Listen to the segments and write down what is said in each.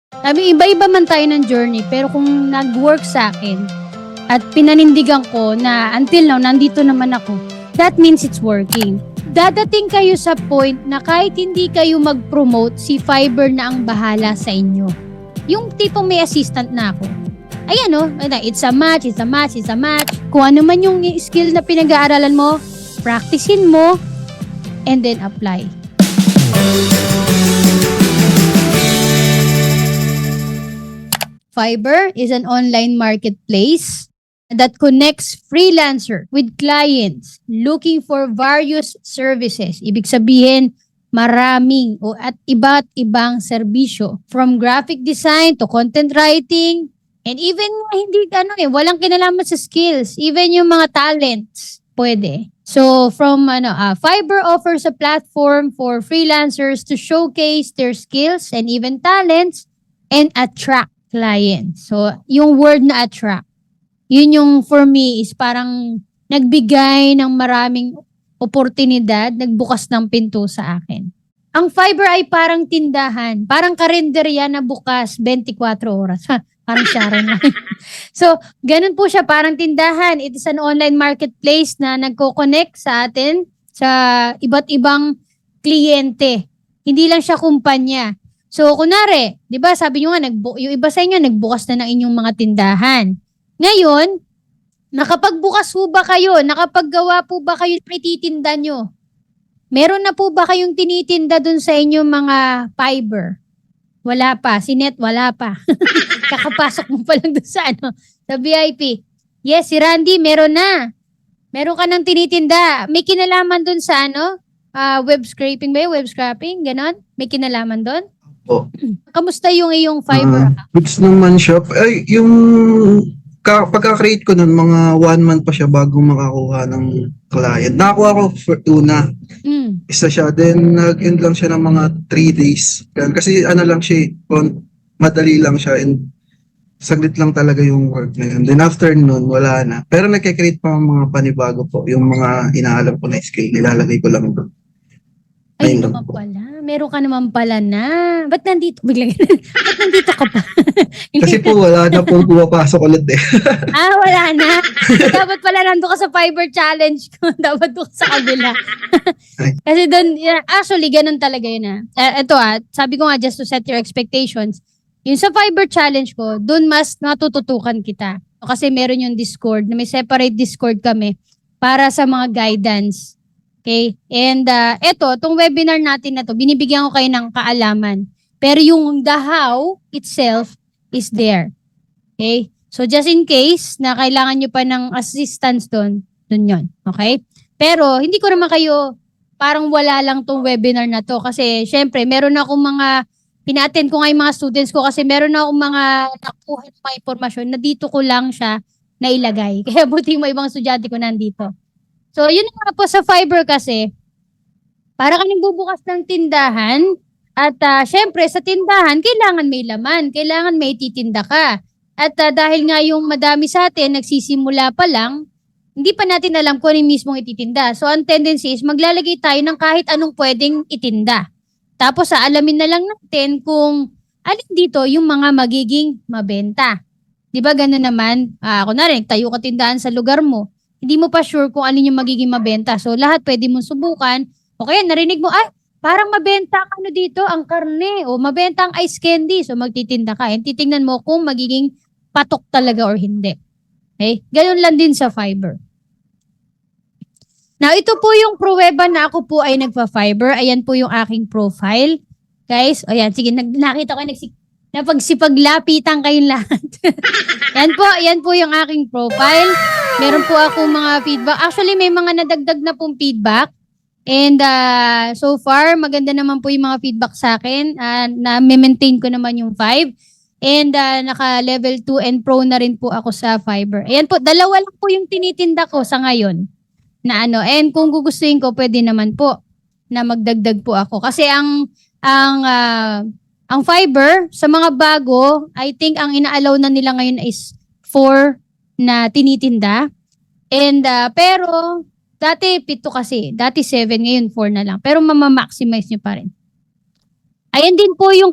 Sabi, iba-iba man tayo ng journey, pero kung nag-work sa akin at pinanindigan ko na until now, nandito naman ako, that means it's working. Dadating kayo sa point na kahit hindi kayo mag-promote, si Fiverr na ang bahala sa inyo. Yung tipong may assistant na ako. Ayan o, it's a match, it's a match, it's a match. Kung ano man yung skill na pinag-aaralan mo, practicein mo, and then apply. Fiverr is an online marketplace that connects freelancer with clients looking for various services. Ibig sabihin, maraming at iba't ibang serbisyo. From graphic design to content writing, and even hindi walang kinalaman sa skills. Even yung mga talents, pwede. So from Fiverr offers a platform for freelancers to showcase their skills and even talents and attract clients. So yung word na attract, yun yung for me is parang nagbigay ng maraming oportunidad, nagbukas ng pinto sa akin. Ang Fiverr ay parang tindahan, parang karinderya na bukas 24 oras. Parang Sharon na. So, ganun po siya, parang tindahan. It is an online marketplace na nagko-connect sa atin sa iba't ibang kliyente. Hindi lang siya kumpanya. So, kunwari, di ba, sabi nyo nga, yung iba sa inyo, nagbukas na ng inyong mga tindahan. Ngayon, nakapagbukas po ba kayo? Nakapaggawa po ba kayo ng ititinda nyo? Meron na po ba kayong tinitinda dun sa inyong mga Fiverr? Wala pa. Si Net, wala pa. Kakapasok mo pa lang dun sa VIP. Yes, si Randy, meron na. Meron ka ng tinitinda. May kinalaman dun sa web scraping ba yun? Web scraping? Ganon? May kinalaman dun? Po. Kamusta yung iyong Fiverr account? Goods naman shop. Ay, yung pagka-create ko nun, mga 1 month pa siya bago makakuha ng client. Nakakuha ko for una. Isa siya. Then, nag-end lang siya ng mga 3 days. Kasi lang siya, madali lang siya and saglit lang talaga yung work na yun. Then after nun, wala na. Pero nagkikreate pa mga panibago po. Yung mga inaalam ko na skill, nilalagay ko lang doon. Ay, naman pala. Meron ka naman pala na. Ba't nandito? Biglang, ba't nandito ka pa? Kasi po wala na po pumapasok ulit eh. Wala na. Dapat pala nandun ka sa Fiverr challenge ko. Dapat doon sa kabila. Kasi doon, actually, ganun talaga yun sabi ko nga, just to set your expectations, yung sa Fiverr challenge ko, doon mas natututukan kita. Kasi meron yung Discord, na may separate Discord kami para sa mga guidance. Okay? And itong webinar natin na to, binibigyan ko kayo ng kaalaman. Pero yung the how itself is there. Okay? So just in case na kailangan nyo pa ng assistance doon yun. Okay? Pero hindi ko naman kayo parang wala lang tong webinar na to. Kasi syempre, meron akong mga pina-attend ko nga yung mga students ko kasi meron akong mga nakuha ng mga impormasyon na dito ko lang siya nailagay. Kaya buti mo ibang estudyante ko nandito. So, yun nga po sa Fiverr kasi, para ka nagbubukas ng tindahan at syempre sa tindahan, kailangan may laman, kailangan may titinda ka. At dahil nga yung madami sa atin, nagsisimula pa lang, hindi pa natin alam kung ano yung mismong ititinda. So, ang tendency is maglalagay tayo ng kahit anong pwedeng itinda. Tapos, alamin na lang natin kung alin dito yung mga magiging mabenta. Di ba ganun naman? Kunwari, tayo ka tindahan sa lugar mo. Hindi mo pa sure kung alin yung magiging mabenta. So, lahat pwede mong subukan. O kaya, narinig mo, parang mabenta ang dito, ang karne. O mabenta ang ice candy. So, magtitinda ka. And titingnan mo kung magiging patok talaga or hindi. Okay? Ganun lang din sa Fiverr. Now, ito po yung pruweba na ako po ay nagpa-Fiverr. Ayan po yung aking profile. Guys, ayan, sige, nakita ko napagsipaglapitan kayong lahat. yan po yung aking profile. Meron po akong mga feedback. Actually, may mga nadagdag na pong feedback. And so far, maganda naman po yung mga feedback sa akin. Na-maintain ko naman yung 5. And naka-level 2 and pro na rin po ako sa Fiverr. Ayan po, 2 lang po yung tinitinda ko sa ngayon. And kung gugustuhin ko, pwede naman po na magdagdag po ako. Kasi ang Fiverr, sa mga bago, I think ang ina-allow na nila ngayon is 4 na tinitinda. And pero, dati 7 kasi. Dati 7, ngayon 4 na lang. Pero mamamaximize nyo pa rin. Ayan din po yung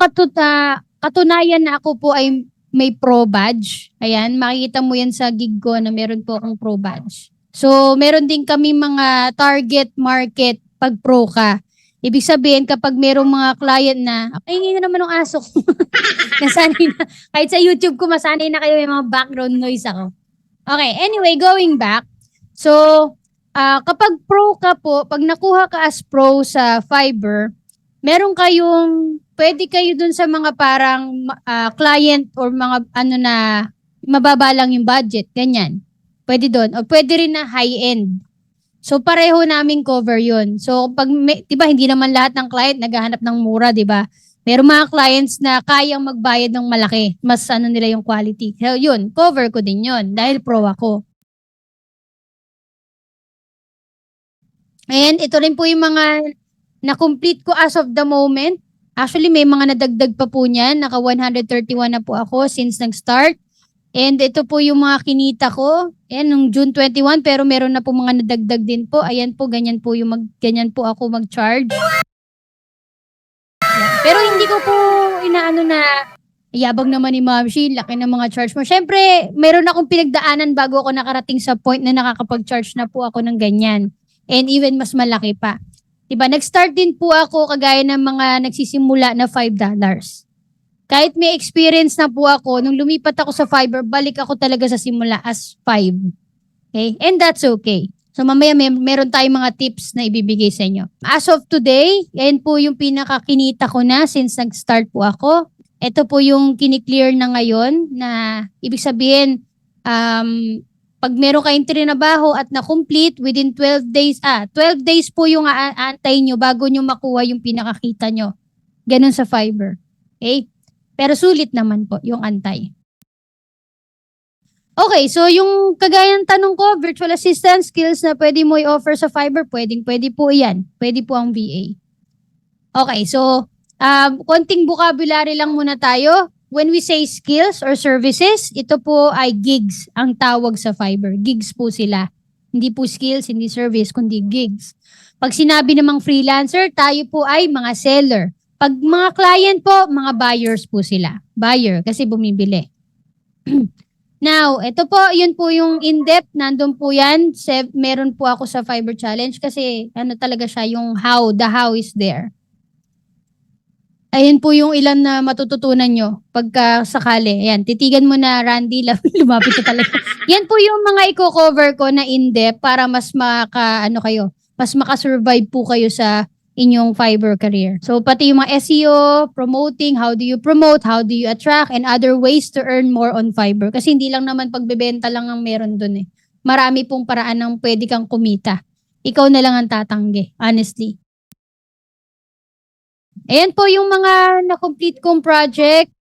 katunayan na ako po ay may pro badge. Ayan, makikita mo yan sa gig ko na meron po akong pro badge. So, meron din kami mga target market pag pro ka. Ibig sabihin, kapag merong mga client na, ay, hindi na naman ng aso ko. Nasanay na. Kahit sa YouTube ko, masanay na kayo may mga background noise ako. Okay, anyway, going back. So, kapag pro ka po, pag nakuha ka as pro sa Fiverr, meron kayong, pwede kayo dun sa mga parang client or mga na mababa lang yung budget, ganyan. Pwede doon. O pwede rin na high-end. So, pareho namin cover yun. So, pag, diba, hindi naman lahat ng client naghahanap ng mura, diba? Meron mga clients na kayang magbayad ng malaki. Mas nila yung quality. So, yun, cover ko din yun dahil pro ako. And ito rin po yung mga na-complete ko as of the moment. Actually, may mga nadagdag pa po niyan. Naka 131 na po ako since nag-start. And ito po yung mga kinita ko. Ayan, nung June 21, pero meron na po mga nadagdag din po. Ayan po, ganyan po ganyan po ako mag-charge. Pero hindi ko po inaano na yabang naman ni Ma'am Shi, laki ng mga charge mo. Siyempre, meron akong pinagdaanan bago ako nakarating sa point na nakakapag-charge na po ako ng ganyan. And even mas malaki pa. Diba, nag-start din po ako kagaya ng mga nagsisimula na $5. Kahit may experience na po ako, nung lumipat ako sa Fiverr, balik ako talaga sa simula as 5. Okay? And that's okay. So mamaya meron tayong mga tips na ibibigay sa inyo. As of today, yan po yung pinakakinita ko na since nag-start po ako. Ito po yung kiniklear na ngayon na ibig sabihin, pag meron kayong trinabaho at na-complete within 12 days, 12 days po yung aantayin nyo bago nyo makuha yung pinakakita nyo. Ganun sa Fiverr. Okay? Pero sulit naman po yung antay. Okay, so yung kagaya ng tanong ko, virtual assistant skills na pwede mo i-offer sa Fiverr, pwede po yan. Pwede po ang VA. Okay, so konting vocabulary lang muna tayo. When we say skills or services, ito po ay gigs ang tawag sa Fiverr. Gigs po sila. Hindi po skills, hindi service, kundi gigs. Pag sinabi namang freelancer, tayo po ay mga seller. Pag mga client po, mga buyers po sila. Buyer, kasi bumibili. Now, ito po, yun po yung in-depth. Nandun po yan. Meron po ako sa Fiverr Challenge kasi ano talaga siya, yung how. The how is there. Ayun po yung ilan na matututunan nyo pagka sakali. Ayan, titigan mo na, Randy, lumapit ka talaga. Yan po yung mga i-cover ko na in-depth para mas mas makasurvive po kayo sa inyong Fiverr career. So, pati yung mga SEO, promoting, how do you promote, how do you attract, and other ways to earn more on Fiverr. Kasi hindi lang naman pagbebenta lang ang meron dun eh. Marami pong paraan ng pwede kang kumita. Ikaw na lang ang tatanggi, honestly. Ayan po yung mga na-complete kong project.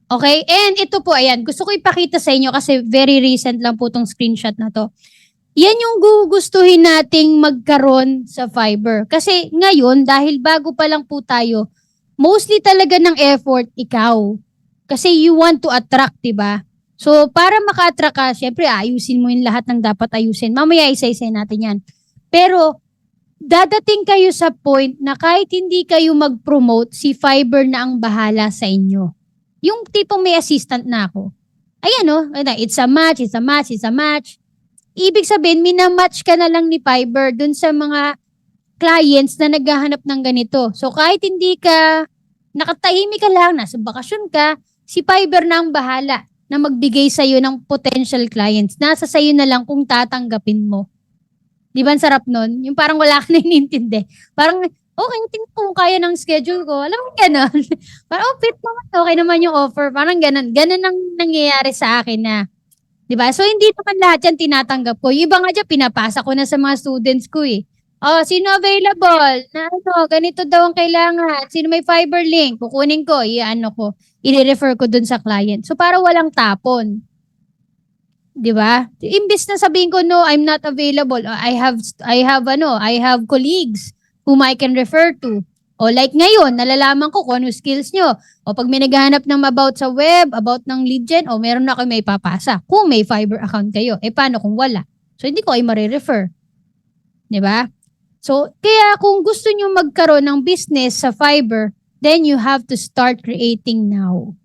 Okay? And ito po, ayan, gusto ko ipakita sa inyo kasi very recent lang po tong screenshot na to. Yan yung gugustuhin nating magkaroon sa Fiverr. Kasi ngayon, dahil bago pa lang po tayo, mostly talaga ng effort ikaw. Kasi you want to attract, diba? So, para maka-attract ka, syempre, ayusin mo yung lahat ng dapat ayusin. Mamaya isa-isa natin yan. Pero, dadating kayo sa point na kahit hindi kayo mag-promote, si Fiverr na ang bahala sa inyo. Yung tipong may assistant na ako. Ayan o, it's a match, it's a match, it's a match. Ibig sabihin, minamatch ka na lang ni Fiverr dun sa mga clients na naghahanap ng ganito. So kahit hindi ka, nakatahimik ka lang, nasa bakasyon ka, si Fiverr na ang bahala na magbigay sa'yo ng potential clients. Nasa sa'yo na lang kung tatanggapin mo. Di ba ang sarap nun? Yung parang wala ka na inintindi. Parang, okay, tingnan kung kaya ng schedule ko. Alam mo gano'n. Parang, fit naman, okay naman yung offer. Parang gano'n. Gano'n ang nangyayari sa akin na, di ba? So, hindi naman lahat yan tinatanggap ko. Yung iba nga dyan, pinapasa ko na sa mga students ko eh. Oh, sino available? Na ganito daw ang kailangan. Sino may Fiverr link? Kukunin ko, i-refer ko dun sa client. So, para walang tapon. Di ba? Imbis na sabihin ko, no, I'm not available. I have colleagues whom I can refer to. O like ngayon, nalalaman ko kung ano skills nyo. O pag may naghahanap ng about sa web, about ng lead gen, o meron na kayo may papasa. Kung may Fiverr account kayo, paano kung wala? So hindi ko kayo marirefer. Diba? So kaya kung gusto nyo magkaroon ng business sa Fiverr, then you have to start creating now.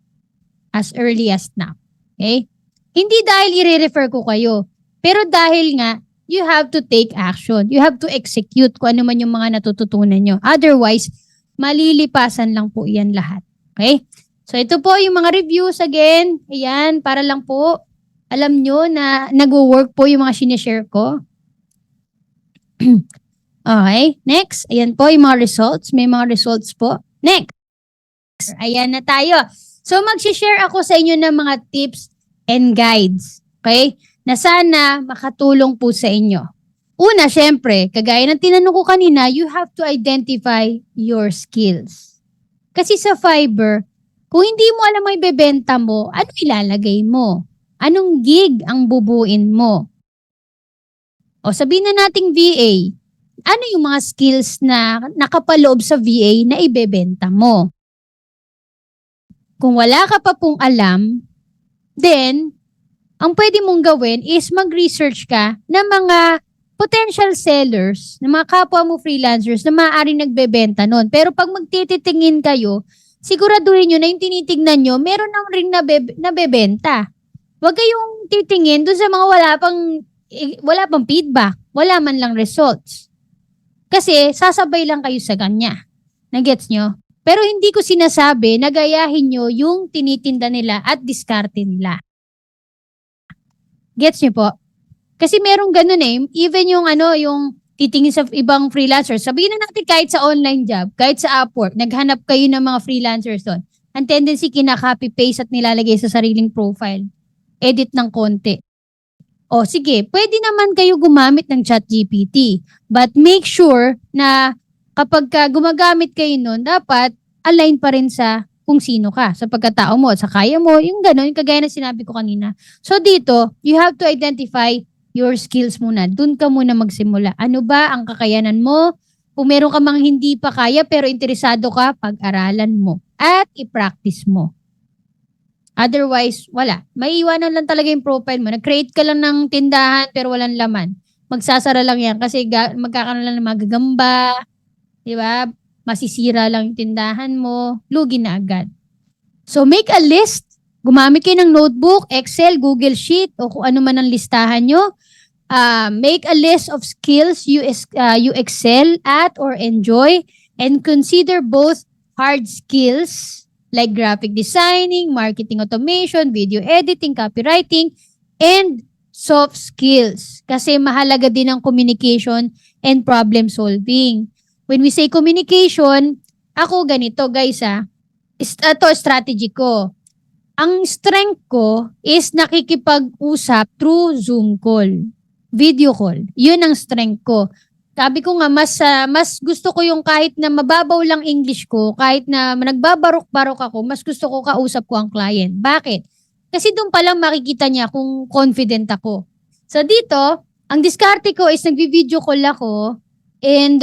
As early as now. Okay? Hindi dahil i-refer ko kayo, pero dahil nga, you have to take action. You have to execute kung ano man yung mga natututunan nyo. Otherwise, malilipasan lang po yan lahat. Okay? So, ito po yung mga reviews again. Ayan, para lang po alam nyo na nag-work po yung mga sinishare ko. Okay, next. Ayan po yung mga results. May mga results po. Next. Ayan na tayo. So, mag-share ako sa inyo ng mga tips and guides. Okay? Na sana makatulong po sa inyo. Una, syempre, kagaya ng tinanong ko kanina, you have to identify your skills. Kasi sa Fiverr, kung hindi mo alam ang ibebenta mo, ano ilalagay mo? Anong gig ang bubuin mo? O sabihin na nating VA, ano yung mga skills na nakapaloob sa VA na ibebenta mo? Kung wala ka pa pong alam, then, ang pwede mong gawin is mag-research ka ng mga potential sellers, ng mga kapwa mo freelancers na maaaring nagbebenta nun. Pero pag magtititingin kayo, siguraduhin nyo na yung tinitignan nyo, meron na rin nabebenta. Huwag kayong titingin dun sa mga wala pang feedback, wala man lang results. Kasi sasabay lang kayo sa kanya. Nagets nyo? Pero hindi ko sinasabi na gayahin nyo yung tinitinda nila at diskarte nila. Gets nyo po? Kasi merong ganun eh. Even yung yung titingin sa ibang freelancers. Sabihin na natin kahit sa online job, kahit sa Upwork, naghanap kayo ng mga freelancers doon. Ang tendency kinaka-copy-paste at nilalagay sa sariling profile. Edit ng konti. O sige, pwede naman kayo gumamit ng ChatGPT. But make sure na kapag gumagamit kayo nun, dapat align pa rin sa kung sino ka, sa pagkatao mo, sa kaya mo, yung gano'n, yung kagaya na sinabi ko kanina. So dito, you have to identify your skills muna. Doon ka muna magsimula. Ano ba ang kakayanan mo? Kung meron ka mang hindi pa kaya pero interesado ka, pag-aralan mo at i-practice mo. Otherwise, wala. Maiiwanan lang talaga yung profile mo. Nag-create ka lang ng tindahan pero walang laman. Magsasara lang yan kasi magkakaroon lang ng magagamba. Diba? Masisira lang yung tindahan mo. Lugi na agad. So, make a list. Gumamit kayo ng notebook, Excel, Google Sheet, o kung ano man ang listahan nyo. Make a list of skills you excel at or enjoy and consider both hard skills like graphic designing, marketing automation, video editing, copywriting, and soft skills. Kasi mahalaga din ang communication and problem solving. When we say communication, ako ganito guys ito strategy ko. Ang strength ko is nakikipag-usap through Zoom call, video call. Yun ang strength ko. Sabi ko nga, mas gusto ko yung kahit na mababaw lang English ko, kahit na nagbabarok-barok ako, mas gusto ko kausap ko ang client. Bakit? Kasi doon pa lang makikita niya kung confident ako. So dito, ang diskarte ko is nagvi-video call ako and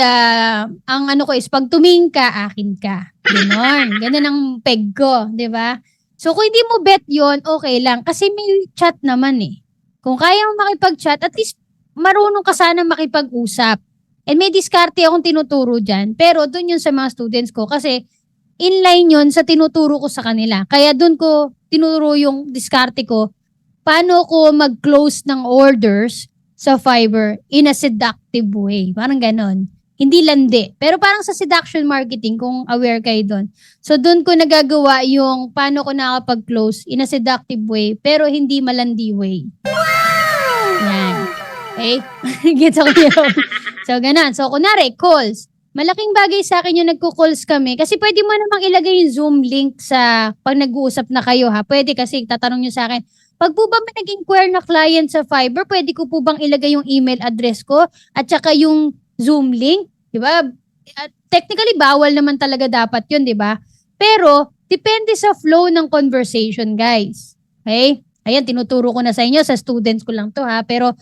ang ano ko is pag tumingin ka, akin ka. Ganon. Ganon ang peg ko, di ba? So kung hindi mo bet yon, okay lang. Kasi may chat naman eh. Kung kaya mo makipag-chat, at least marunong ka sana makipag-usap. And may diskarte akong tinuturo dyan. Pero doon yun sa mga students ko. Kasi inline yun sa tinuturo ko sa kanila. Kaya doon ko tinuro yung diskarte ko. Paano ko mag-close ng orders sa Fiverr in a seductive way. Parang ganon. Hindi landi. Pero parang sa seduction marketing, kung aware kayo doon. So doon ko nagagawa yung paano ko nakapag-close in a seductive way. Pero hindi malandi way. Yan. Okay? Gets ako yun. So, ganun. So, kunwari, calls. Malaking bagay sa akin yung nagko-calls kami. Kasi pwede mo namang ilagay yung Zoom link sa pag nag-uusap na kayo, ha? Pwede kasi tatanong nyo sa akin, pag po ba may nag-inquire na client sa Fiverr, pwede ko po bang ilagay yung email address ko at saka yung Zoom link? Diba? Technically, bawal naman talaga dapat yun, diba? Pero, depende sa flow ng conversation, guys. Okay? Ayan, tinuturo ko na sa inyo. Sa students ko lang to, ha? Pero,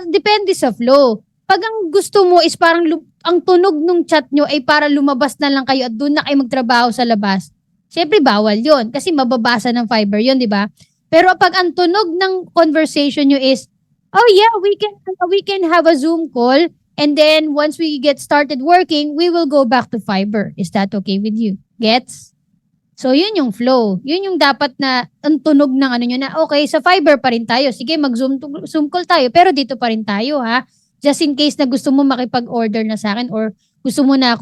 depende sa flow. Pag ang gusto mo is parang ang tunog ng chat nyo ay para lumabas na lang kayo at doon na kayo magtrabaho sa labas. Siyempre, bawal yon kasi mababasa ng Fiverr yun, di ba? Pero pag ang tunog ng conversation nyo is, oh yeah, we can have a Zoom call and then once we get started working, we will go back to Fiverr. Is that okay with you? Gets? So, yun yung flow. Yun yung dapat na ang tunog ng ano nyo na, okay, sa Fiverr pa rin tayo. Sige, Zoom call tayo, pero dito pa rin tayo, ha? Just in case na gusto mo makipag-order na sa akin or gusto mo na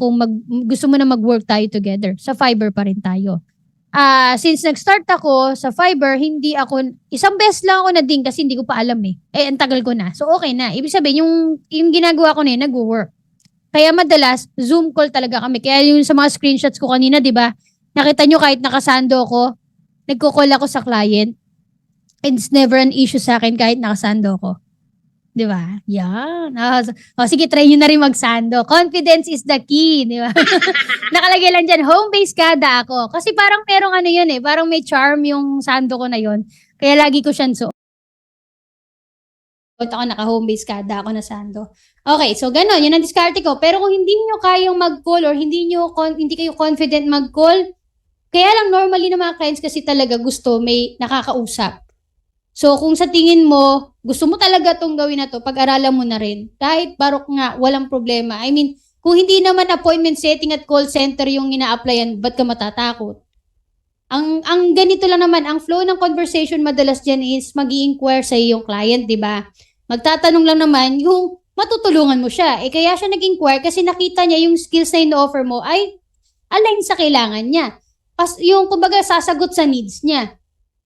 mag-work tayo together. Sa Fiverr pa rin tayo. Since nag-start ako sa Fiverr, isang beses lang ako na din kasi hindi ko pa alam eh. Ang tagal ko na. So, okay na. Ibig sabihin, yung ginagawa ko na yun, nag-work. Kaya madalas, Zoom call talaga kami. Kaya yung sa mga screenshots ko kanina, di ba? Nakita nyo kahit nakasando ko, nagko-call ako sa client. It's never an issue sa akin kahit nakasando ko. Di ba? Yan. Sige, try nyo na rin magsando. Confidence is the key. Di ba? Nakalagay lang dyan, home-based kada ako. Kasi parang merong ano yun eh. Parang may charm yung sando ko na yun. Kaya lagi ko siyang suot. Ako naka-home-based kada ako na sando. Okay, so gano'n. Yun ang diskarte ko. Pero kung hindi nyo kayang mag-call or hindi kayo confident mag-call, kaya lang normally ng mga clients kasi talaga gusto may nakakausap. So, kung sa tingin mo, gusto mo talaga itong gawin na to, pag-aralan mo na rin. Kahit barok nga, walang problema. I mean, kung hindi naman appointment setting at call center yung ina-applyan, ba't ka matatakot? Ang ganito lang naman, ang flow ng conversation madalas dyan is mag-i-inquire sa iyong client, di ba? Magtatanong lang naman yung matutulungan mo siya. Kaya siya nag-inquire kasi nakita niya yung skills na ino-offer mo ay align sa kailangan niya. Yung kumbaga sasagot sa needs niya.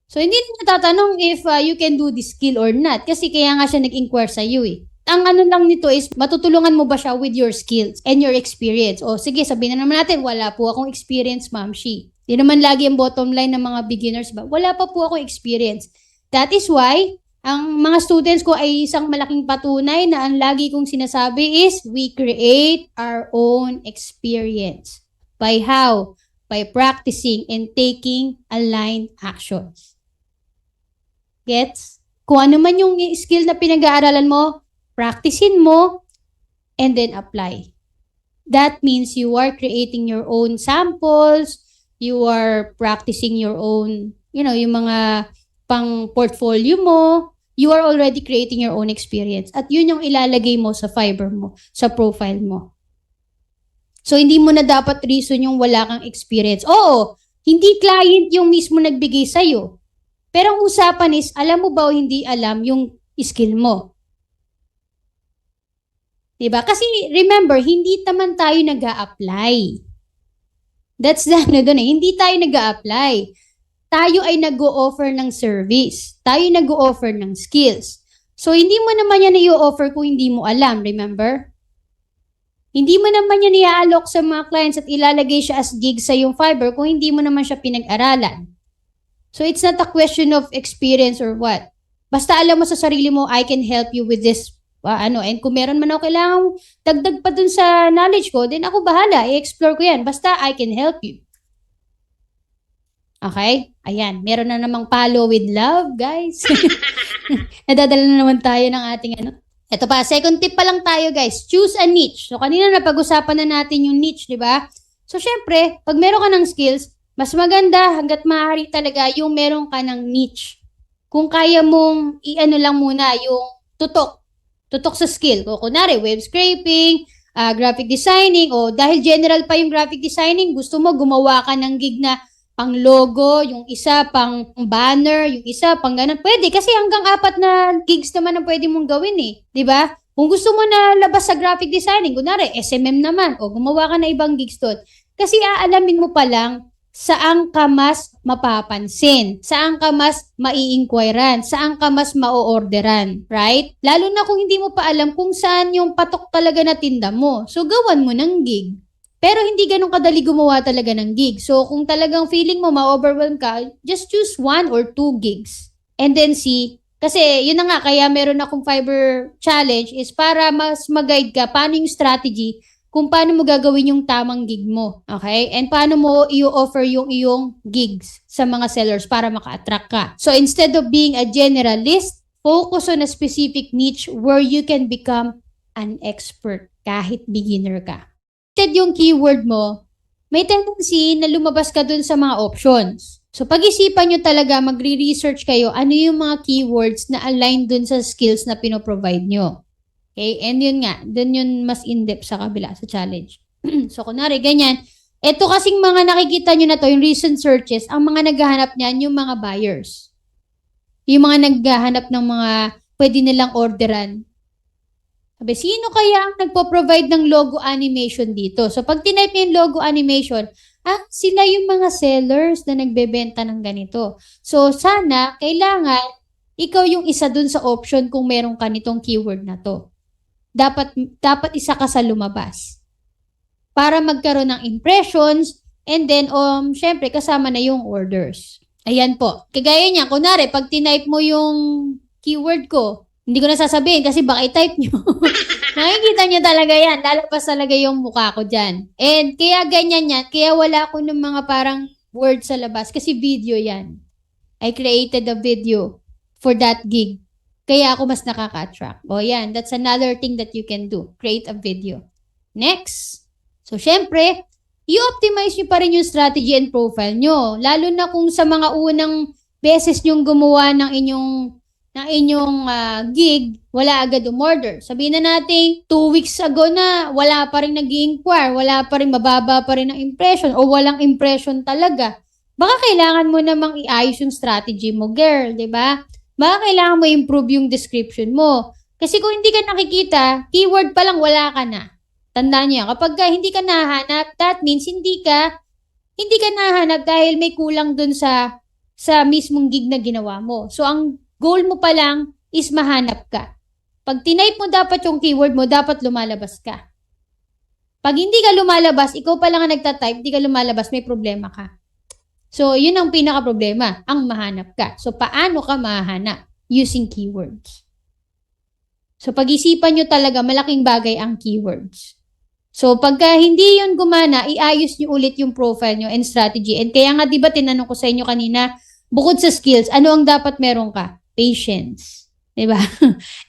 So, hindi niya tatanong if you can do this skill or not. Kasi kaya nga siya nag-inquire sa iyo eh. Ang ano lang nito is, matutulungan mo ba siya with your skills and your experience? O sige, sabihin na naman natin, wala po akong experience, Ma'am Shi. Di naman lagi ang bottom line ng mga beginners ba? Wala pa po akong experience. That is why, ang mga students ko ay isang malaking patunay na ang lagi kong sinasabi is, we create our own experience. By how? By practicing and taking aligned actions. Gets? Kung ano man yung skill na pinag-aaralan mo, practicein mo, and then apply. That means you are creating your own samples, you are practicing your own, yung mga pang-portfolio mo, you are already creating your own experience. At yun yung ilalagay mo sa Fiverr mo, sa profile mo. So, hindi mo na dapat reason yung wala kang experience. Oo, hindi client yung mismo nagbigay sa'yo. Pero ang usapan is, alam mo ba o hindi alam yung skill mo? Diba? Kasi remember, hindi naman tayo nag-a-apply. That's the ano doon eh. Hindi tayo nag-a-apply. Tayo ay nag-o-offer ng service. Tayo nag-o-offer ng skills. So, hindi mo naman yan i-offer kung hindi mo alam. Remember? Hindi mo naman yan i-aalok sa mga clients at ilalagay siya as gig sa yung Fiverr kung hindi mo naman siya pinag-aralan. So, it's not a question of experience or what. Basta alam mo sa sarili mo, I can help you with this. And kung meron man ako kailangang dagdag pa dun sa knowledge ko, then ako bahala. I-explore ko yan. Basta I can help you. Okay? Ayan. Meron na namang follow with love, guys. Nadadala na naman tayo ng ating ano. Ito pa, second tip pa lang tayo, guys. Choose a niche. So, kanina napag-usapan na natin yung niche, di ba? So, syempre, pag meron ka ng skills, mas maganda hanggat maaari talaga yung meron ka ng niche. Kung kaya mong i-ano lang muna yung tutok sa skill. Kung kunwari, web scraping, graphic designing, o dahil general pa yung graphic designing, gusto mo gumawa ka ng gig na pang logo, yung isa pang banner, yung isa pang ganun. Pwede kasi hanggang 4 na gigs naman ang pwede mong gawin eh. 'Di ba? Kung gusto mo na labas sa graphic designing, kunwari SMM naman, o gumawa ka na ibang gigs doon. Kasi aalamin mo pa lang saan ka mas mapapansin, saan ka mas mai-inquirean, saan ka mas ma-orderan, right? Lalo na kung hindi mo pa alam kung saan yung patok talaga na tinda mo. So, gawan mo ng gig. Pero hindi ganun kadali gumawa talaga ng gig. So, kung talagang feeling mo ma-overwhelm ka, just choose 1 or 2 gigs. And then see, kasi yun na nga, kaya meron akong Fiverr challenge is para mas mag-guide ka paano yung strategy kung paano mo gagawin yung tamang gig mo. Okay? And paano mo i-offer yung iyong gigs sa mga sellers para maka-attract ka. So, instead of being a generalist, focus on a specific niche where you can become an expert kahit beginner ka. Instead yung keyword mo, may tendency na lumabas ka dun sa mga options. So, pag-isipan nyo talaga, magre-research kayo ano yung mga keywords na align dun sa skills na pinoprovide nyo. Okay? And yun nga, dun yun mas in-depth sa kabila, sa challenge. So, kunwari, ganyan. Ito kasing mga nakikita nyo na to, yung recent searches, ang mga naghahanap niyan, yung mga buyers. Yung mga naghahanap ng mga pwede nilang orderan. Sabi, sino kaya ang nagpo-provide ng logo animation dito? So, pag tinype niyo yung logo animation, sila yung mga sellers na nagbebenta ng ganito. So, sana, kailangan, ikaw yung isa dun sa option kung meron ka nitong keyword na to. Dapat isa ka sa lumabas. Para magkaroon ng impressions, and then, syempre, kasama na yung orders. Ayan po. Kagaya niya, kunwari, pag tinype mo yung keyword ko, hindi ko na sasabihin kasi baka i-type nyo. Nakikita nyo talaga yan. Lalabas talaga yung mukha ko dyan. And kaya ganyan yan. Kaya wala ko ng mga parang words sa labas. Kasi video yan. I created a video for that gig. Kaya ako mas nakaka-attract. O yan, that's another thing that you can do. Create a video. Next. So, syempre, i-optimize nyo pa rin yung strategy and profile nyo. Lalo na kung sa mga unang beses nyong gumawa ng inyong gig, wala agad umorder. Sabihin na natin, 2 weeks ago na, wala pa rin nag-i-inquire, wala pa rin, mababa pa rin ang impression, o walang impression talaga. Baka kailangan mo namang iayos yung strategy mo, girl, di ba? Baka kailangan mo improve yung description mo. Kasi kung hindi ka nakikita, keyword pa lang, wala ka na. Tandaan niyo, kapag hindi ka nahanap, that means hindi ka nahanap dahil may kulang dun sa mismong gig na ginawa mo. So, ang goal mo pa lang is mahanap ka. Pag tinype mo dapat yung keyword mo, dapat lumalabas ka. Pag hindi ka lumalabas, ikaw pa lang ang nagtatype, hindi ka lumalabas, may problema ka. So, yun ang pinaka-problema, ang mahanap ka. So, paano ka mahanap? Using keywords. So, pag-isipan nyo talaga, malaking bagay ang keywords. So, pagka hindi yun gumana, iayos nyo ulit yung profile nyo and strategy. And kaya nga, di ba, tinanong ko sa inyo kanina, bukod sa skills, ano ang dapat meron ka? Patience. Diba?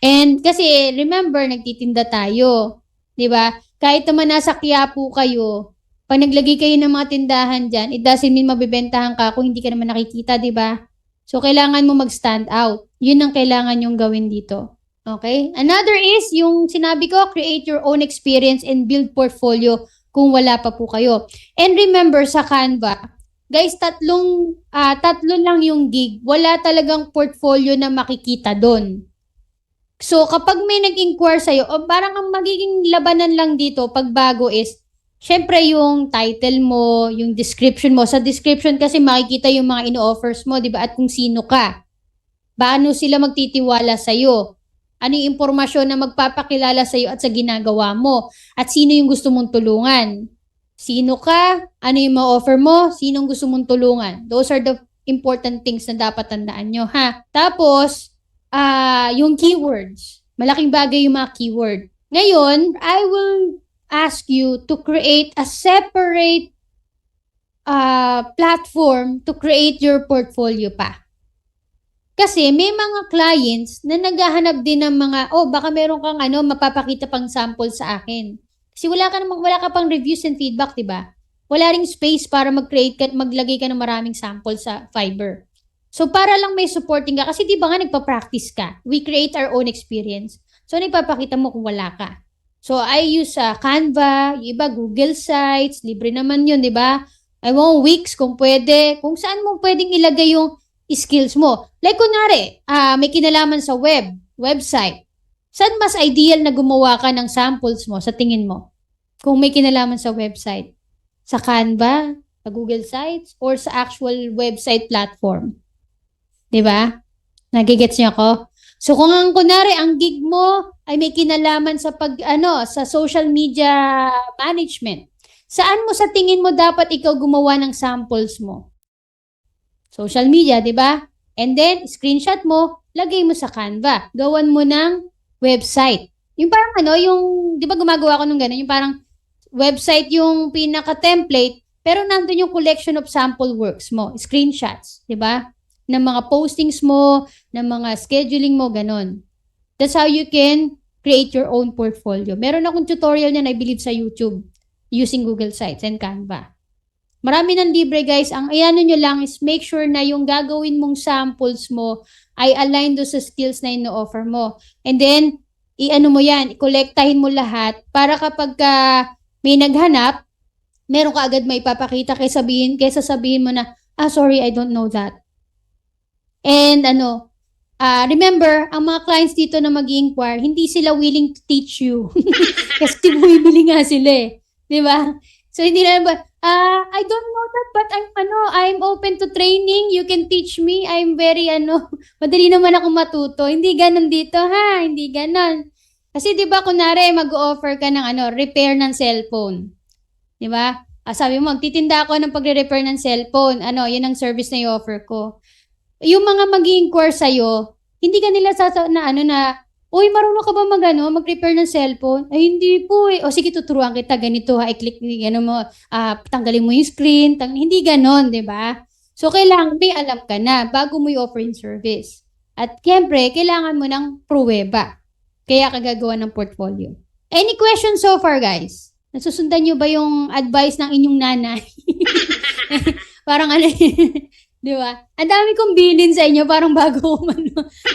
And kasi, remember, nagtitinda tayo. Diba? Kahit naman nasa Quiapo kayo, pag naglagay kayo ng mga tindahan dyan, it doesn't mean mabibentahan ka kung hindi ka naman nakikita, diba? So, kailangan mo mag-stand out. Yun ang kailangan yung gawin dito. Okay? Another is, yung sinabi ko, create your own experience and build portfolio kung wala pa po kayo. And remember, sa Canva, guys, tatlo lang yung gig. Wala talagang portfolio na makikita doon. So, kapag may nag-inquire sa'yo, parang ang magiging labanan lang dito, pag bago is, syempre yung title mo, yung description mo. Sa description kasi makikita yung mga ino-offers mo, di ba? At kung sino ka. Paano sila magtitiwala sa'yo? Ano yung impormasyon na magpapakilala sa'yo at sa ginagawa mo? At sino yung gusto mong tulungan? Sino ka? Ano yung ma-offer mo? Sinong gusto mong tulungan? Those are the important things na dapat tandaan nyo, ha? Tapos, yung keywords. Malaking bagay yung mga keyword. Ngayon, I will ask you to create a separate platform to create your portfolio pa. Kasi may mga clients na naghahanap din ng mga, baka meron kang mapapakita pang sample sa akin. Kasi wala ka pang reviews and feedback, 'di ba? Wala ring space para maglagay ka ng maraming sample sa Fiverr. So para lang may supporting ka kasi 'di ba nga nagpa-practice ka. We create our own experience. So nagpapakita mo kung wala ka. So I use Canva, yung iba Google Sites, libre naman 'yun, 'di ba? I want Wix kung pwede, kung saan mo pwedeng ilagay yung skills mo. Like kunwari, may kinalaman sa website. Saan mas ideal na gumawa ka ng samples mo sa tingin mo? Kung may kinalaman sa website. Sa Canva, sa Google Sites, or sa actual website platform. Diba? Nagigets niyo ako? So kung kunwari ang gig mo ay may kinalaman sa sa social media management, saan mo sa tingin mo dapat ikaw gumawa ng samples mo? Social media, diba? And then, screenshot mo, lagay mo sa Canva. Gawan mo ng website. Yung parang yung, di ba gumagawa ko nung gano'n, yung parang website yung pinaka-template, pero nandun yung collection of sample works mo, screenshots, di ba? Ng mga postings mo, ng mga scheduling mo, gano'n. That's how you can create your own portfolio. Meron akong tutorial niyan, I believe, sa YouTube, using Google Sites and Canva. Marami ng libre, guys. Ang iano nyo lang is make sure na yung gagawin mong samples mo ay align do sa skills na ino-offer mo. And then, i-kolektahin mo lahat para kapag may naghanap, meron ka agad may papakita kaysa sabihin mo na, sorry, I don't know that. And remember, ang mga clients dito na mag-inquire, hindi sila willing to teach you. Kasi bumibili nga sila eh. Di ba? So, hindi na ba, I don't know that, but I'm open to training. You can teach me. I'm very, madali naman ako matuto. Hindi ganon dito, ha? Hindi ganon. Kasi, di ba, kunwari, mag-offer ka ng, repair ng cellphone. Di ba? Sabi mo, magtitinda ako ng pagre-repair ng cellphone. Yun ang service na i-offer ko. Yung mga mag-inquire sa'yo, hindi ka nila uy, marunong ka ba mag-repair ng cellphone? Ay, hindi po eh. O sige, tuturuan kita, ganito ha, i-click, tanggalin mo yung screen. Hindi ganon, di ba? So, kailangan may alam ka na bago mo i-offer yung service. At siyempre, kailangan mo ng pruweba. Kaya ka gagawa ng portfolio. Any questions so far, guys? Nasusundan nyo ba yung advice ng inyong nanay? Parang di ba? Ang dami kong bilin sa inyo, parang bago ko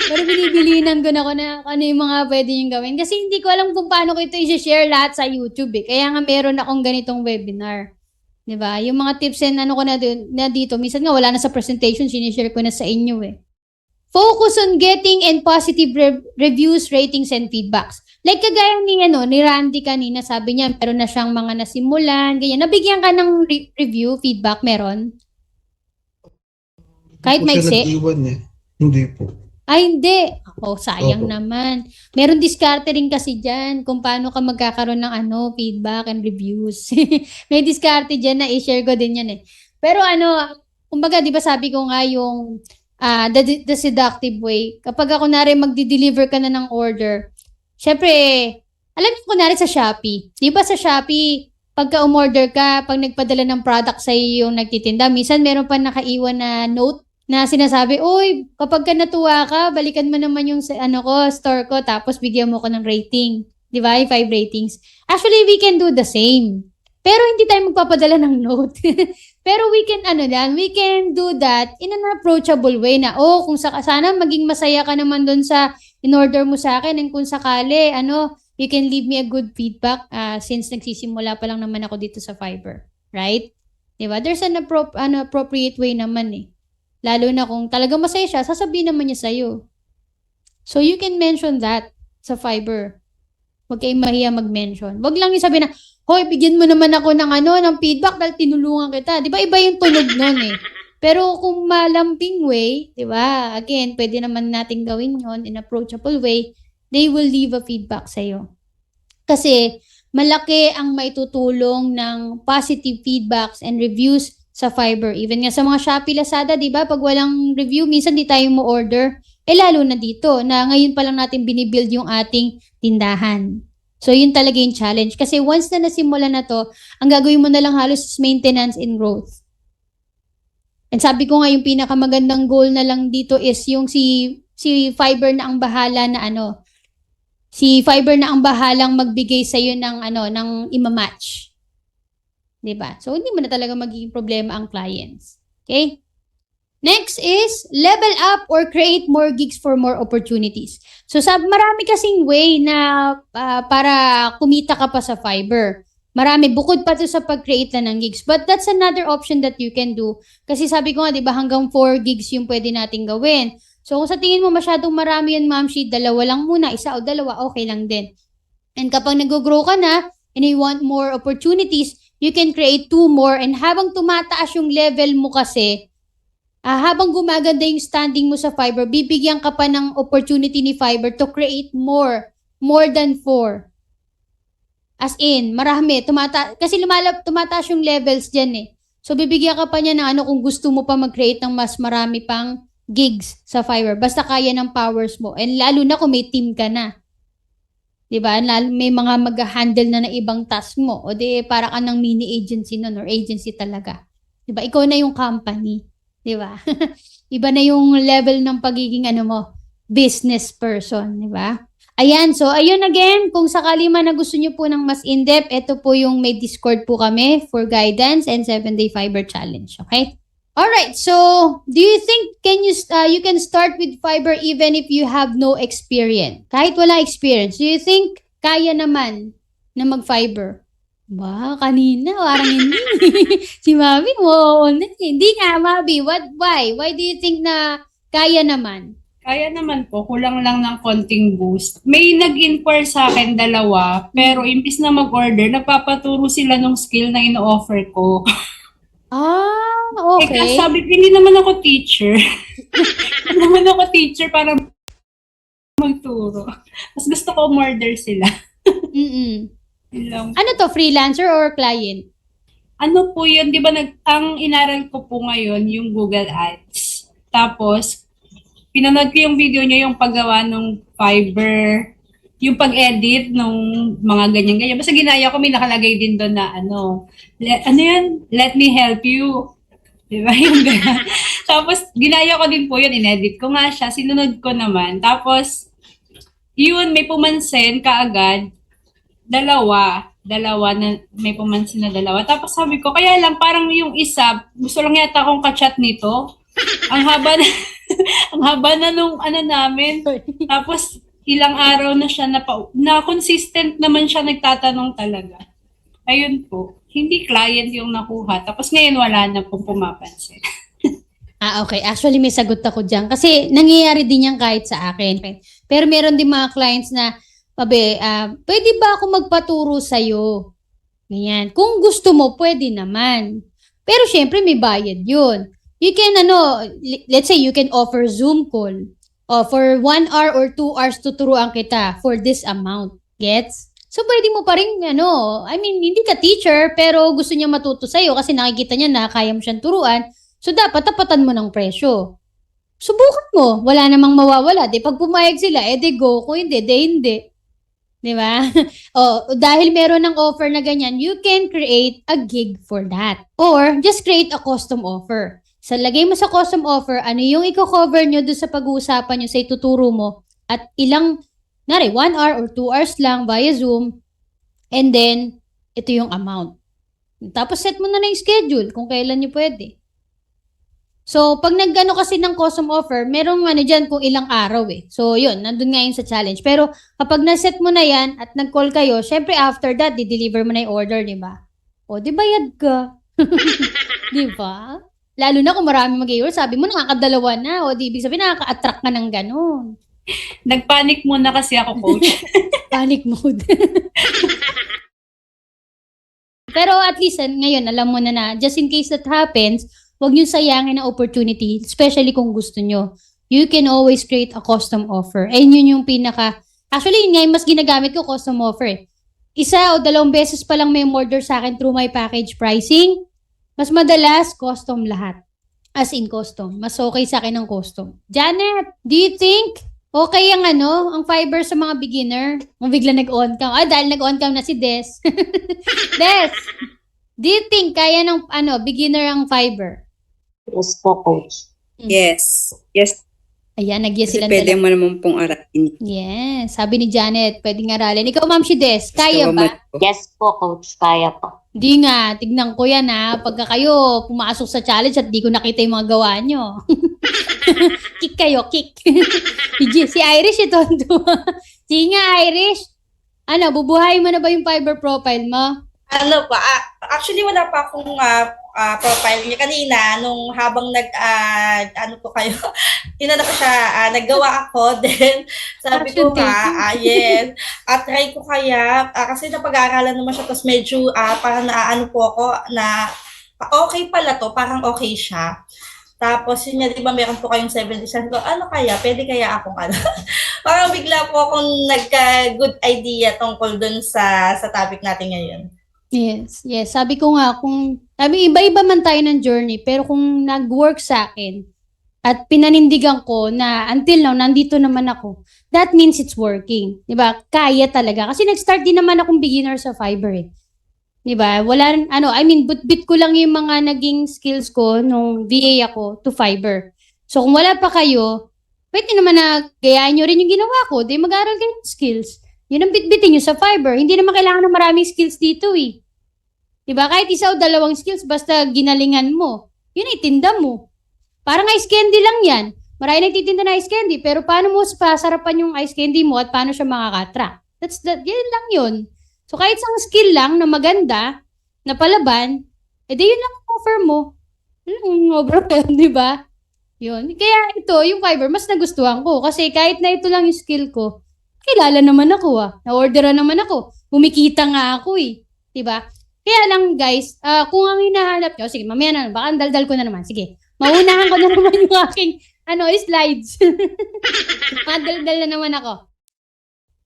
Pero binibilinan ko na ano yung mga pwede nyo gawin. Kasi hindi ko alam kung paano ko ito i-share lahat sa YouTube eh. Kaya nga meron akong ganitong webinar. Di ba? Yung mga tips and ko na dito, minsan nga wala na sa presentation, sinishare ko na sa inyo eh. Focus on getting and positive reviews, ratings, and feedbacks. Like kagaya ni Randy kanina, sabi niya, meron na siyang mga nasimulan, ganyan. Nabigyan ka ng review, feedback, meron? Kahit maiksi? Hindi po. Ay, hindi. Sayang naman. Meron diskarte rin kasi dyan kung paano ka magkakaroon ng feedback and reviews. May diskarte dyan na i-share ko din yan eh. Pero kumbaga, di ba sabi ko nga yung the seductive way. Kapag kunwari magdi-deliver ka na ng order, syempre, alam mo kunwari sa Shopee. Di ba sa Shopee, pagka umorder ka, pag nagpadala ng product sa iyo yung nagtitinda, minsan meron pa nakaiwan na note na sinasabi, uy, kapag ka natuwa ka, balikan mo naman yung store ko, tapos bigyan mo ko ng rating. Di ba? 5 ratings. Actually, we can do the same. Pero hindi tayo magpapadala ng note. Pero we can do that in an approachable way na, kung sana maging masaya ka naman doon sa in-order mo sa akin, and kung sakali, you can leave me a good feedback since nagsisimula pa lang naman ako dito sa Fiverr. Right? Diba? There's an appropriate way naman eh. Lalo na kung talagang masaya siya, sasabihin naman niya sa'yo. So you can mention that sa Fiverr. Huwag kayong mahiya mag-mention. Huwag lang yung sabihin na, hoy, bigyan mo naman ako ng feedback dahil tinulungan kita. Di ba iba yung tunog nun eh. Pero kung malambing way, di ba, again, pwede naman natin gawin yon in approachable way, they will leave a feedback sa'yo. Kasi malaki ang maitutulong ng positive feedbacks and reviews sa Fiverr. Even nga sa mga Shopee, Lazada, di ba, pag walang review, minsan di tayo mo order. Lalo na dito, na ngayon pa lang natin binibuild yung ating tindahan. So, yun talaga yung challenge. Kasi once na nasimula na to, ang gagawin mo na lang halos is maintenance and growth. And sabi ko nga, yung pinakamagandang goal na lang dito is yung si Fiverr na ang bahala na si Fiverr na ang bahalang magbigay sa'yo ng imamatch. Diba? So, hindi mo na talaga magiging problema ang clients. Okay? Next is, level up or create more gigs for more opportunities. So, marami kasing way na para kumita ka pa sa Fiverr. Marami, bukod pa to sa pag-create na ng gigs. But that's another option that you can do. Kasi sabi ko nga, di ba, hanggang 4 gigs yung pwede natin gawin. So, kung sa tingin mo masyadong marami yan, Ma'am Shi, 2 lang muna, 1 o 2, okay lang din. And kapag nag-grow ka na, and you want more opportunities, you can create 2 more. And habang tumataas yung level mo kasi, habang gumaganda yung standing mo sa Fiverr, bibigyan ka pa ng opportunity ni Fiverr to create more than 4. As in, marami. Kasi tumataas yung levels dyan eh. So, bibigyan ka pa niya ng kung gusto mo pa mag-create ng mas marami pang gigs sa Fiverr. Basta kaya ng powers mo. And lalo na kung may team ka na. Diba? May mga mag-handle na ng ibang task mo. O di, para ka ng mini agency nun or agency talaga. Diba? Ikaw na yung company. Diba? Iba na yung level ng pagiging business person. Diba? Ayan. So, ayun again. Kung sakali man na gusto nyo po ng mas in-depth, ito po yung may Discord po kami for guidance and 7-day Fiverr challenge. Okay? Alright. So, do you think you can start with Fiverr even if you have no experience? Kahit wala experience, do you think kaya naman na mag-Fiverr? Ba, kanina, parang hindi. Si Mabi, oo na. Hindi nga, Mabi. Why? Why do you think na kaya naman? Kaya naman po, kulang lang ng konting boost. May nag-inquire sa akin dalawa, pero imbis na mag-order, nagpapaturo sila ng skill na ino-offer ko. Ah, Eh, kasi okay. sabi ko, hindi naman ako teacher. Hindi naman ako teacher para magturo. Mas gusto ko umorder sila. Mm-mm. Yun lang. Ano to, freelancer or client? Ano po yun, di ba ang inaral ko po ngayon, yung Google Ads. Tapos, pinanood ko yung video niya, yung paggawa ng Fiverr, yung pag-edit ng mga ganyan-ganyan. Basta ginaya ko, may nakalagay din doon na let me help you. Di ba? Yung ganyan. Tapos, ginaya ko din po yun, inedit ko nga siya, sinunod ko naman. Tapos, yun, may pumansin kaagad, dalawa na may pumansin na dalawa. Tapos sabi ko, kaya lang parang yung isa, gusto lang yata akong ka-chat nito. Ang haba na, ang haba na nung namin. Tapos ilang araw na siya na consistent naman siya nagtatanong talaga. Ayun po, hindi client yung nakuha. Tapos ngayon wala na pong pumapansin. Ah, okay. Actually, may sagot ako dyan. Kasi nangyayari din yan kahit sa akin. Pero meron din mga clients na, pwede ba ako magpaturo sa'yo? Ganyan. Kung gusto mo, pwede naman. Pero syempre, may bayad yun. You can, let's say, you can offer Zoom call. For 1 hour or 2 hours tuturuan kita for this amount. Gets? So, pwede mo pa rin, hindi ka teacher, pero gusto niya matuto sa'yo kasi nakikita niya na kaya mo siyang turuan. So, dapat tapatan mo ng presyo. Subukan mo. Wala namang mawawala. Pag pumayag sila, go. Kung hindi, hindi. Di ba? Dahil meron ng offer na ganyan, you can create a gig for that. Or, just create a custom offer. So, lagay mo sa custom offer, ano yung i-cover nyo doon sa pag-uusapan nyo sa ituturo mo at 1 hour or 2 hours lang via Zoom. And then, ito yung amount. Tapos, set mo na yung schedule kung kailan nyo pwede. So, pag nag-ano kasi ng custom offer, merong dyan kung ilang araw eh. So, yun, nandun nga yun sa challenge. Pero, kapag na-set mo na yan at nag-call kayo, syempre after that, di-deliver mo na yung order, di ba? O, di bayad ka. Di ba? Lalo na kung marami mag-i-order, sabi mo, nakakadalawa na. O, di ibig sabihin, nakaka-attract ka ng ganun. Nagpanic muna kasi ako, coach. Panic mode. Pero at least, ngayon, alam mo na just in case that happens, huwag nyo sayangin ang opportunity, especially kung gusto nyo. You can always create a custom offer. And yun yung actually, yun nga yung mas ginagamit ko, custom offer eh. 1 o 2 beses pa lang may order sa akin through my package pricing. Mas madalas, custom lahat. As in custom. Mas okay sa akin ang custom. Janet, do you think okay ang Fiverr sa mga beginner? Kung bigla nag-on cam. Dahil nag-on cam na si Des. Des, do you think kaya ng beginner ang Fiverr? Yes po, coach. Yes. Yes. Ayan, nag-yes Kasi sila pwede dalawa. mo naman pong aralin. Yes, sabi ni Janet, pwedeng aralin. Ikaw, Ma'am si Des, kaya Gusto ko ba? Yes po, coach. Kaya po. Di nga, tignan ko yan Pagka kayo pumasok sa challenge at di ko nakita yung mga gawa nyo. Kick kayo, kick. Si Irish ito. Sige nga, Irish. Bubuhay mo na ba yung Fiverr profile mo? Actually wala pa akong profile niya kanina nung habang ko kayo, ko siya, naggawa ako, then sabi ko yes, try ko kaya, kasi napag-aaralan naman siya, tapos medyo parang po ako na okay pala to, parang okay siya. Tapos yun nga, di ba meron po kayong 70 cents ko, pwede kaya akong parang bigla po akong nagka-good idea tungkol dun sa topic natin ngayon. Yes. Sabi ko nga, iba-iba man tayo ng journey, pero kung nag-work sa akin at pinanindigan ko na until now, nandito naman ako, that means it's working. Diba? Kaya talaga. Kasi nag-start din naman akong beginner sa Fiverr eh. Diba? Bit ko lang yung mga naging skills ko nung VA ako to Fiverr. So, kung wala pa kayo, pwede naman na gayahin nyo rin yung ginawa ko. Di mag-aaral kayo ng skills. Yun ang bitbitin nyo sa Fiverr. Hindi naman kailangan ng maraming skills dito eh. Diba? Kahit 1 o 2 skills, basta ginalingan mo. Yun ay tinda mo. Parang ice candy lang yan. Marami nagtitinda na ice candy, pero paano mo pasarapan yung ice candy mo at paano siya makaka-attract? Yan lang yun. So kahit isang skill lang na maganda, na palaban, edi yun lang ang offer mo. Bro, di ba? Yun. Kaya ito, yung Fiverr, mas nagustuhan ko. Kasi kahit na ito lang yung skill ko, kilala naman ako Na-orderan naman ako. Kumikita nga ako Di ba? Kaya lang guys, kung ang hinahanap nyo, sige, mamaya na, baka daldal ko na naman. Sige, maunahan ko na naman yung aking, slides. Madaldal na naman ako.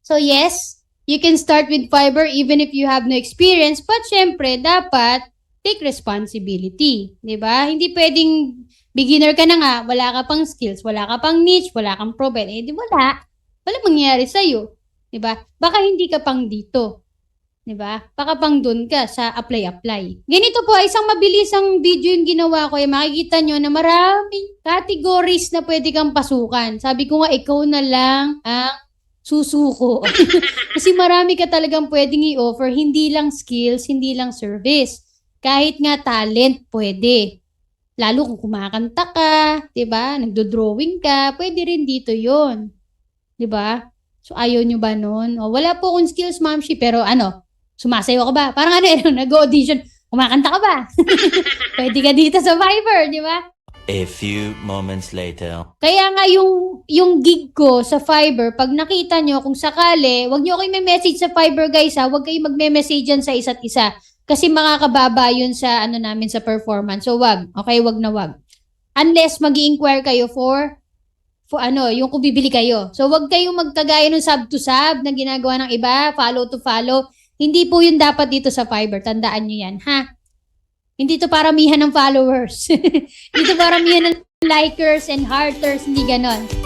So yes, you can start with Fiverr even if you have no experience, but syempre, dapat take responsibility. Di ba? Hindi pwedeng beginner ka na nga, wala ka pang skills, wala ka pang niche, wala kang profile. Di wala. Wala mangyayari sa'yo. Di ba? Baka hindi ka pang dito. Di ba? Baka pang dun ka sa apply. Ganito po, isang mabilisang video yung ginawa ko. Makikita nyo na maraming categories na pwede kang pasukan. Sabi ko nga, ikaw na lang ang susuko. Kasi marami ka talagang pwedeng i-offer. Hindi lang skills, hindi lang service. Kahit nga talent, pwede. Lalo kung kumakanta ka, 'di ba? Nagdo-drawing ka, pwede rin dito 'yon. 'Di ba? So ayaw nyo ba noon? Wala po akong skills, Mamshi, pero sumasayaw ka ba? Parang nag-audition, kumakanta ka ba? Pwede ka dito sa Fiverr, 'di ba? A few moments later. Kaya nga yung gig ko sa Fiverr, pag nakita nyo, kung sakali, wag nyo kayo may message sa Fiverr, guys, wag kayo magme-message sa isa't isa. Kasi makakababa yun sa namin sa performance. So wag. Okay, wag na wag. Unless mag-i-inquire kayo for yung kung bibili kayo. So wag kayong magkagaya ng sub to sub na ginagawa ng iba, follow to follow. Hindi po yun dapat dito sa Fiverr. Tandaan nyo yan, ha? Hindi to paramihan ng followers. Hindi to paramihan ng likers and hearters. Hindi ganon.